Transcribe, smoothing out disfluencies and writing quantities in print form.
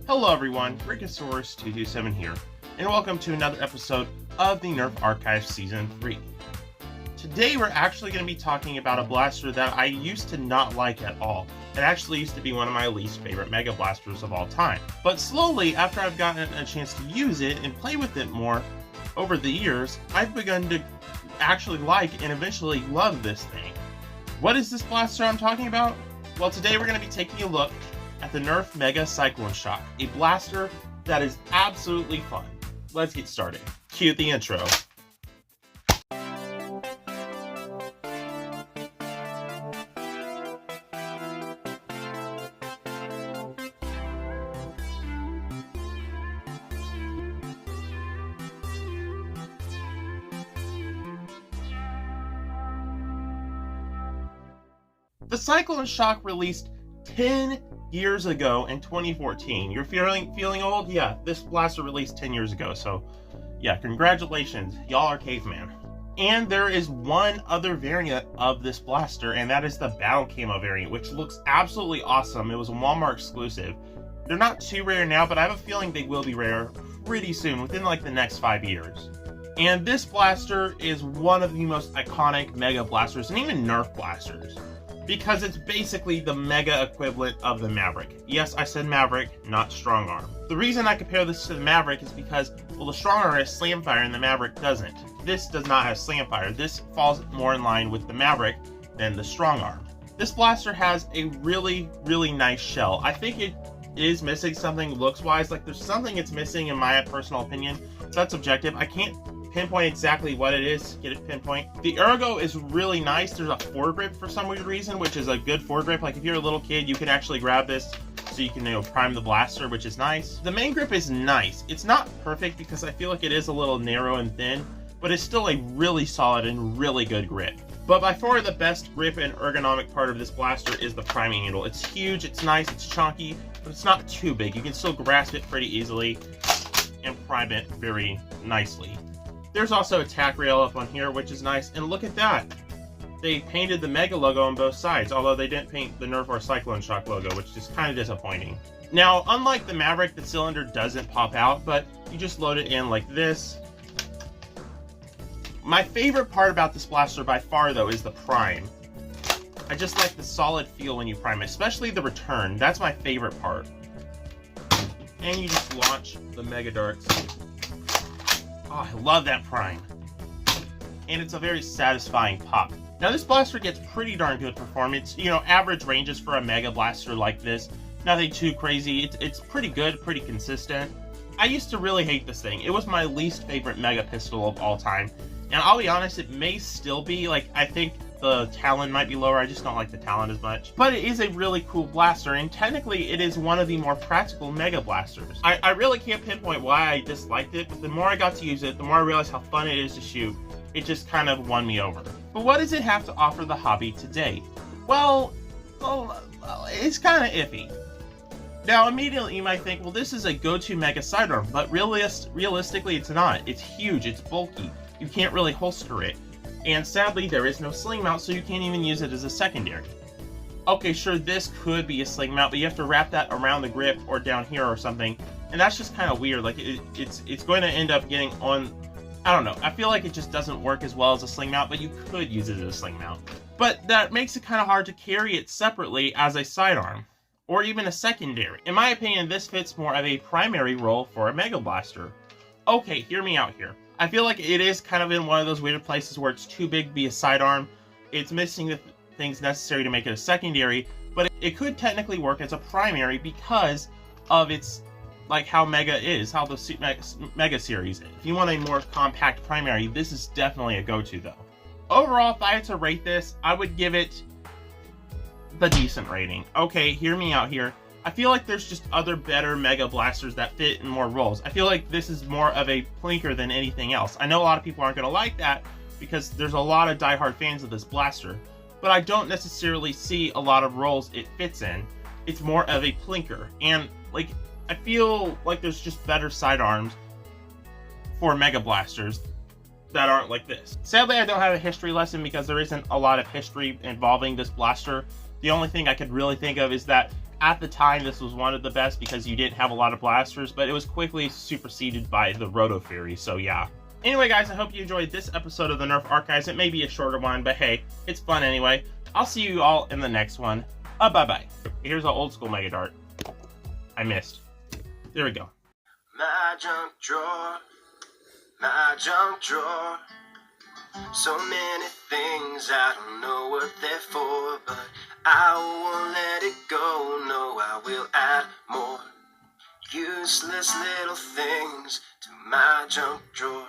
Hello everyone, Brachiosaurus227 here, and welcome to another episode of the Nerf Archive Season 3. Today we're actually going to be talking about a blaster that I used to not like at all. It actually used to be one of my least favorite Mega Blasters of all time. But slowly, after I've gotten a chance to use it and play with it more over the years, I've begun to actually like and eventually love this thing. What is this blaster I'm talking about? Well, today we're going to be taking a look at the Nerf Mega Cycloneshock, a blaster that is absolutely fun. Let's get started. Cue the intro. The Cycloneshock released 10 years ago in 2014. You're feeling old? Yeah, this blaster released 10 years ago, so yeah, congratulations. Y'all are caveman. And there is one other variant of this blaster, and that is the Battle Camo variant, which looks absolutely awesome. It was a Walmart exclusive. They're not too rare now, but I have a feeling they will be rare pretty soon, within like the next 5 years. And this blaster is one of the most iconic Mega Blasters, and even Nerf blasters, because it's basically the Mega equivalent of the Maverick. Yes, I said Maverick, not Strong Arm. The reason I compare this to the Maverick is because, well, the Strong Arm has Slam Fire and the Maverick doesn't. This does not have Slam Fire. This falls more in line with the Maverick than the Strong Arm. This blaster has a really, really nice shell. I think it is missing something looks-wise. Like, there's something it's missing in my personal opinion. So that's objective. I can't pinpoint exactly what it is, get it pinpoint. The ergo is really nice. There's a foregrip for some weird reason, which is a good foregrip. Like, if you're a little kid, you can actually grab this so you can, prime the blaster, which is nice. The main grip is nice. It's not perfect because I feel like it is a little narrow and thin, but it's still a really solid and really good grip. But by far the best grip and ergonomic part of this blaster is the priming handle. It's huge, it's nice, it's chunky, but it's not too big. You can still grasp it pretty easily and prime it very nicely. There's also a tack rail up on here, which is nice. And look at that. They painted the Mega logo on both sides, although they didn't paint the Nerf or Cycloneshock logo, which is kind of disappointing. Now, unlike the Maverick, the cylinder doesn't pop out, but you just load it in like this. My favorite part about this blaster by far, though, is the prime. I just like the solid feel when you prime it, especially the return. That's my favorite part. And you just launch the Mega Darts. Oh, I love that prime. And it's a very satisfying pop. Now, this blaster gets pretty darn good performance. Average ranges for a Mega Blaster like this. Nothing too crazy. It's pretty good, pretty consistent. I used to really hate this thing. It was my least favorite Mega Pistol of all time. And I'll be honest, it may still be. Like, I think the Talon might be lower. I just don't like the Talon as much. But it is a really cool blaster, and technically it is one of the more practical Mega Blasters. I really can't pinpoint why I disliked it, but the more I got to use it, the more I realized how fun it is to shoot. It just kind of won me over. But what does it have to offer the hobby today? Well, it's kind of iffy. Now, immediately you might think, well, this is a go-to Mega sidearm, but realistically it's not. It's huge, it's bulky. You can't really holster it. And sadly, there is no sling mount, so you can't even use it as a secondary. Okay, sure, this could be a sling mount, but you have to wrap that around the grip or down here or something, and that's just kind of weird. Like, it's going to end up getting on, I don't know. I feel like it just doesn't work as well as a sling mount, but you could use it as a sling mount. But that makes it kind of hard to carry it separately as a sidearm, or even a secondary. In my opinion, this fits more of a primary role for a Mega Blaster. Okay, hear me out here. I feel like it is kind of in one of those weird places where it's too big to be a sidearm. It's missing the things necessary to make it a secondary, but it could technically work as a primary because of its, like, how Mega is, how the Mega series is. If you want a more compact primary, this is definitely a go-to, though. Overall, if I had to rate this, I would give it the decent rating. Okay, hear me out here. I feel like there's just other better Mega Blasters that fit in more roles. I feel like this is more of a plinker than anything else. I know a lot of people aren't going to like that because there's a lot of diehard fans of this blaster, but I don't necessarily see a lot of roles it fits in. It's more of a plinker, and like, I feel like there's just better sidearms for Mega Blasters that aren't like this. Sadly, I don't have a history lesson because there isn't a lot of history involving this blaster. The only thing I could really think of is that At the time, this was one of the best because you didn't have a lot of blasters, but it was quickly superseded by the Roto Fury, so yeah. Anyway, guys, I hope you enjoyed this episode of the Nerf Archives. It may be a shorter one, but hey, it's fun anyway. I'll see you all in the next one. Bye-bye. Here's an old school Mega Dart. I missed. There we go. My junk drawer, my junk drawer. So many things, I don't know what they're for, but I won't let it go, no, I will add more useless little things to my junk drawer.